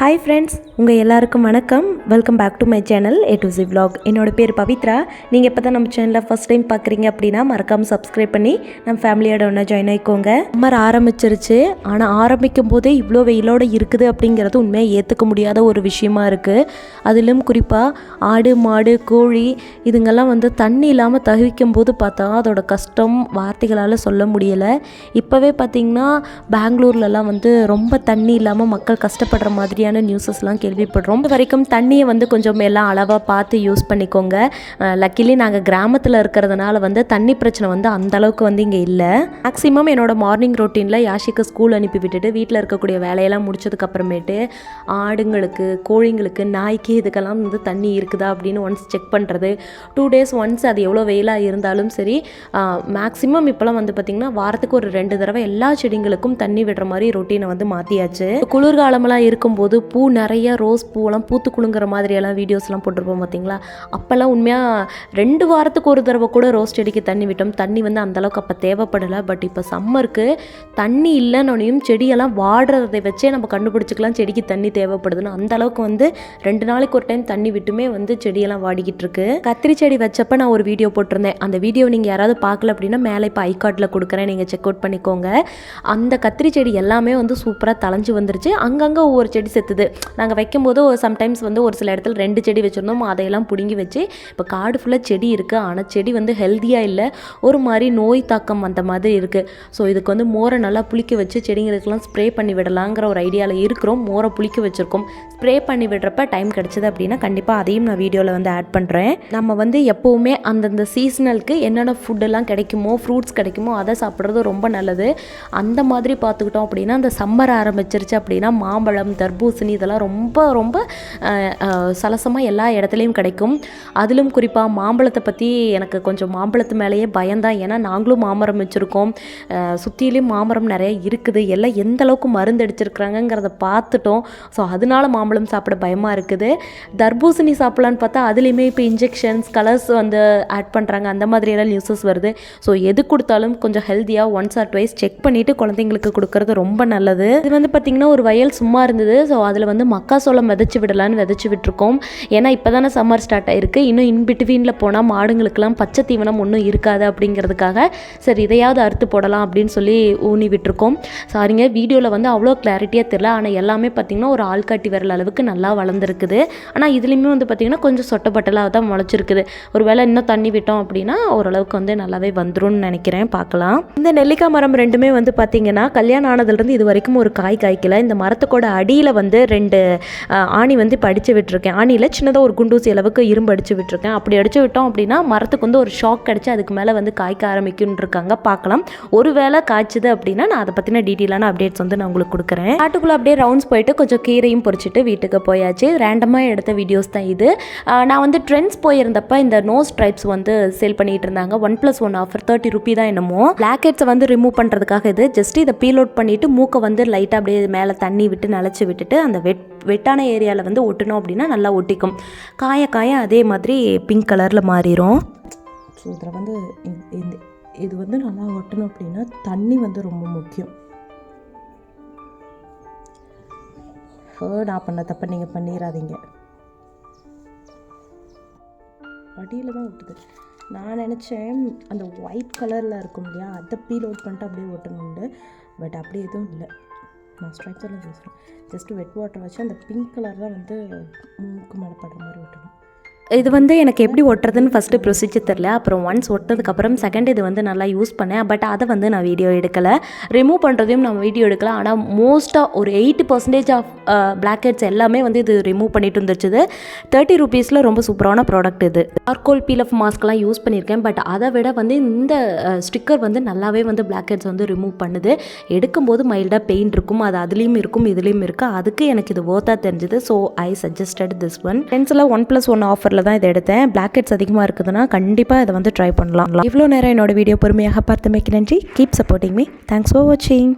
Hi friends, உங்கள் எல்லாருக்கும் வணக்கம். Welcome back to my channel A to Z vlog. என்னோட பேர் பவித்ரா. நீங்கள் இப்போ தான் நம்ம சேனலில் ஃபஸ்ட் டைம் பார்க்குறீங்க அப்படின்னா மறக்காமல் சப்ஸ்கிரைப் பண்ணி நம்ம ஃபேமிலியோட ஒன்றா ஜாயின் ஆகிக்கோங்க. சம்மர் ஆரம்பிச்சிருச்சு, ஆனால் ஆரம்பிக்கும் போதே இவ்வளோ வெயிலோடு இருக்குது அப்படிங்கிறது உண்மையாக ஏற்றுக்க முடியாத ஒரு விஷயமா இருக்குது. அதிலும் குறிப்பாக ஆடு மாடு கோழி இதுங்கெல்லாம் தண்ணி இல்லாமல் தவிக்கும் போது பார்த்தா அதோட கஷ்டம் வார்த்தைகளால் சொல்ல முடியலை. இப்போவே பார்த்திங்கன்னா பெங்களூர்லலாம் ரொம்ப தண்ணி இல்லாமல் மக்கள் கஷ்டப்படுற மாதிரியான நியூஸஸ்லாம் கேள்விப்படுறோம். இது வரைக்கும் தண்ணியை கொஞ்சம் எல்லாம் அளவாக பார்த்து யூஸ் பண்ணிக்கோங்க. லக்கிலி நாங்கள் கிராமத்தில் இருக்கிறதுனால தண்ணி பிரச்சனை அந்தளவுக்கு இங்கே இல்லை. மேக்ஸிமம் என்னோடய மார்னிங் ரொட்டீனில் யாஷிக்கு ஸ்கூல் அனுப்பி விட்டுட்டு வீட்டில் இருக்கக்கூடிய வேலையெல்லாம் முடிச்சதுக்கப்புறமேட்டு ஆடுங்களுக்கு கோழிங்களுக்கு நாய்க்கு இதுக்கெல்லாம் தண்ணி இருக்குதா அப்படின்னு ஒன்ஸ் செக் பண்ணுறது. 2 days ஒன்ஸ் அது எவ்வளோ வெயிலாக இருந்தாலும் சரி, மேக்ஸிமம் இப்போலாம் பார்த்திங்கன்னா வாரத்துக்கு ஒரு 2 தடவை எல்லா செடிங்களுக்கும் தண்ணி விடுற மாதிரி ரொட்டீனை மாற்றியாச்சு. குளிர்காலமெல்லாம் இருக்கும்போது பூ நிறைய ரோஸ் பூவெல்லாம் பூத்து குலுங்குற மாதிரியெல்லாம் வீடியோஸ்லாம் போட்டிருப்போம் பார்த்திங்களா. அப்போல்லாம் உண்மையாக 2 வாரத்துக்கு ஒரு தடவை கூட ரோஸ் செடிக்கு தண்ணி விட்டோம். தண்ணி அந்தளவுக்கு அப்போ தேவைப்படலை. பட் இப்போ சம்மருக்கு தண்ணி இல்லைன்னொன்னையும் செடியெல்லாம் வாடுறதை வச்சே நம்ம கண்டுபிடிச்சிக்கலாம் செடிக்கு தண்ணி தேவைப்படுதுன்னு. அந்தளவுக்கு 2 நாளைக்கு ஒரு டைம் தண்ணி விட்டுமே செடியெல்லாம் வாடிக்கிட்டு இருக்கு. கத்திரி செடி வச்சப்போ நான் ஒரு வீடியோ போட்டிருந்தேன். அந்த வீடியோ நீங்கள் யாராவது பார்க்கல அப்படின்னா மேலே இப்போ ஐகார்டில் கொடுக்குறேன், நீங்கள் செக் அவுட் பண்ணிக்கோங்க. அந்த கத்திரி செடி எல்லாமே சூப்பராக தளைஞ்சு வந்துருச்சு. அங்கங்கே ஒவ்வொரு செடி செத்துது. நாங்கள் வைக்கும்போது சம்டைம்ஸ் ஒரு சில இடத்துல 2 செடி வச்சுருந்தோம். அதையெல்லாம் பிடுங்கி வச்சு இப்போ காடு ஃபுல்லாக செடி இருக்குது. ஆனால் செடி ஹெல்த்தியாக இல்லை, ஒரு மாதிரி நோய் தாக்கம் அந்த மாதிரி இருக்குது. ஸோ இதுக்கு மோரை நல்லா புளிக்க வச்சு செடிங்களுக்கெல்லாம் ஸ்ப்ரே பண்ணி விடலாங்கிற ஒரு ஐடியாவில் இருக்கிறோம். மோரை புளிக்க வச்சுருக்கோம். ஸ்ப்ரே பண்ணி விடுறப்ப டைம் கிடச்சிது அப்படின்னா கண்டிப்பாக அதையும் நான் வீடியோவில் ஆட் பண்ணுறேன். நம்ம எப்போவுமே அந்தந்த சீசனலுக்கு என்னென்ன ஃபுட்டெல்லாம் கிடைக்குமோ, ஃப்ரூட்ஸ் கிடைக்குமோ அதை சாப்பிட்றது ரொம்ப நல்லது. அந்த மாதிரி பார்த்துக்கிட்டோம் அப்படின்னா அந்த சம்மர் ஆரம்பிச்சிருச்சு அப்படின்னா மாம்பழம் தர்பூசணி இதெல்லாம் ரொம்ப ரொம்ப சலசமாக எல்லா இடத்துலையும் கிடைக்கும். அதிலும் குறிப்பாக மாம்பழத்தை பற்றி எனக்கு கொஞ்சம் மாம்பழத்து மேலேயே பயம்தான். ஏன்னா நாங்களும் மாமரம் வச்சுருக்கோம், சுற்றிலையும் மாமரம் நிறைய இருக்குது. எல்லாம் எந்த அளவுக்கு மருந்து அடிச்சிருக்கிறாங்கிறத பார்த்துட்டோம். ஸோ அதனால மாம்பழம் சாப்பிட பயமாக இருக்குது. தர்பூசணி சாப்பிட்லான்னு பார்த்தா அதுலேயுமே இப்போ இன்ஜெக்ஷன்ஸ் கலர்ஸ் ஆட் பண்ணுறாங்க, அந்த மாதிரியெல்லாம் நியூஸஸ் வருது. ஸோ எது கொடுத்தாலும் கொஞ்சம் ஹெல்த்தியாக ஒன்ஸ் ஆர் ட்வைஸ் செக் பண்ணிவிட்டு குழந்தைங்களுக்கு கொடுக்கறது ரொம்ப நல்லது. இது பார்த்திங்கன்னா ஒரு வயல் சும்மா இருந்தது. ஸோ அதில் மக்காசோளம் விதைச்சி விடலான்னு விதைச்சி விட்டுருக்கோம். ஏன்னா இப்போ தானே சம்மர் ஸ்டார்ட் ஆகிருக்கு. இன்னும் இன்பிட்வீனில் போனால் மாடுங்களுக்கெல்லாம் பச்சை தீவனம் ஒன்றும் இருக்காது அப்படிங்கிறதுக்காக சரி இதையாவது அறுத்து போடலாம் அப்படின்னு சொல்லி ஊனி விட்டுருக்கோம். சாரிங்க, வீடியோவில் அவ்வளோ கிளாரிட்டியாக தெரியல. ஆனால் எல்லாமே பார்த்திங்கன்னா ஒரு ஆள்காட்டி விரல் அளவுக்கு நல்லா வளர்ந்துருக்குது. ஆனால் இதுலேயுமே பார்த்திங்கன்னா கொஞ்சம் சொட்டப்பட்டலாக தான் முளைச்சிருக்குது. ஒரு வேளை இன்னும் தண்ணி விட்டோம் அப்படின்னா ஓரளவுக்கு நல்லாவே வந்துரும்னு நினைக்கிறேன். பார்க்கலாம். இந்த நெல்லிக்காய் மரம் ரெண்டுமே பார்த்திங்கன்னா கல்யாணம் ஆனதுலேருந்து இது வரைக்கும் ஒரு காய் காய்க்கல. இந்த மரத்துக்கோட அடியில் 2 ஆணி இப்போ அடித்து விட்டுருக்கேன். ஆணியில் சின்னதாக ஒரு குண்டூசி அளவுக்கு இரும்பு அடித்து விட்டுருக்கேன். அப்படி அடித்து விட்டோம் அப்படின்னா மரத்துக்கு ஒரு ஷாக் கிடச்சி அதுக்கு மேலே காய்க்க ஆரம்பிக்குன்னு இருக்காங்க. பார்க்கலாம். ஒரு வேளை காய்ச்சிது அப்படின்னா நான் அதை பற்றின டீட்டெயிலான அப்டேட்ஸ் நான் உங்களுக்கு கொடுக்குறேன். காட்டுக்குள்ளே அப்படியே ரவுண்ட்ஸ் போயிட்டு கொஞ்சம் கீரையும் பொறிச்சிட்டு வீட்டுக்கு போயாச்சு. ரேண்டமாக எடுத்த வீடியோஸ் தான் இது. நான் ட்ரெண்ட்ஸ் போயிருந்தப்போ இந்த நோஸ் ஸ்ட்ரைப்ஸ் சேல் பண்ணிட்டு இருந்தாங்க. 1+1 ஆஃபர் 30 ரூபி தான் என்னமோ. பிளாக் ஹெட்ஸை ரிமூவ் பண்ணுறதுக்காக இது ஜஸ்ட் இதை பீல் அவுட் பண்ணிவிட்டு மூக்கை லைட்டாக அப்படியே மேலே தண்ணி விட்டு நனைச்சி விட்டுட்டு அந்த வெட்டான ஏரியாவில் ஒட்டணும் அப்படின்னா நல்லா ஒட்டிக்கும். காய காய அதே மாதிரி பிங்க் கலரில் மாறிடும். ஸோ இதில் இது நல்லா ஒட்டணும் அப்படின்னா தண்ணி ரொம்ப முக்கியம். நான் பண்ண தப்ப நீங்கள் பண்ணிடாதீங்க. அடியில் தான் ஒட்டுது. நான் நினச்சேன் அந்த ஒயிட் கலரில் இருக்கும் இல்லையா அதை பீல் அவுட் பண்ணிட்டு அப்படியே ஒட்டணுண்டு. பட் அப்படி எதுவும் இல்லை. நான் ஸ்ட்ரைப்ஸ் எல்லாம் பேசுகிறேன். ஜஸ்ட்டு வெட் வாட்டர் வச்சு அந்த பிங்க் கலர் தான் மூக்கு மேலே படுற மாதிரி ஒட்டணும். இது எனக்கு எப்படி ஒட்டுறதுன்னு ஃபஸ்ட்டு ப்ரொசீஜர் தெரில. அப்புறம் ஒன்ஸ் ஒட்டதுக்கப்புறம் செகண்ட் இது நல்லா யூஸ் பண்ணேன். பட் அதை நான் வீடியோ எடுக்கலை. ரிமூவ் பண்ணுறதையும் நான் வீடியோ எடுக்கலை. ஆனால் மோஸ்ட்டாக ஒரு 80% ஆஃப் பிளாக் ஹெட்ஸ் எல்லாமே இது ரிமூவ் பண்ணிட்டு வந்துருச்சுது. 30 ரூபீஸில் ரொம்ப சூப்பரான ப்ராடக்ட் இது. சார்கோல் பீல் ஆஃப் மாஸ்க்லாம் யூஸ் பண்ணியிருக்கேன். பட் அதை விட இந்த ஸ்டிக்கர் நல்லாவே பிளாக் ஹெட்ஸ் ரிமூவ் பண்ணுது. எடுக்கும்போது மைல்டாக பெயின் இருக்கும், அது அதுலேயும் இருக்கும் இதுலேயும் இருக்குது. அதுக்கு எனக்கு இது ஒர்த்தாக தெரிஞ்சுது. So I suggested this one. ஃப்ரெண்ட்ஸில் 1+1 ஆஃபர் தான் இதை எடுத்தேன். பிளாக் ஹெட்ஸ் அதிகமாக இருக்குதுன்னா கண்டிப்பாக இதை ட்ரை பண்ணலாம். இவ்வளோ நேரம் என்னோட வீடியோ பொறுமையாக பார்த்தமைக்கு நன்றி. Keep supporting me. Thanks for வாட்சிங்.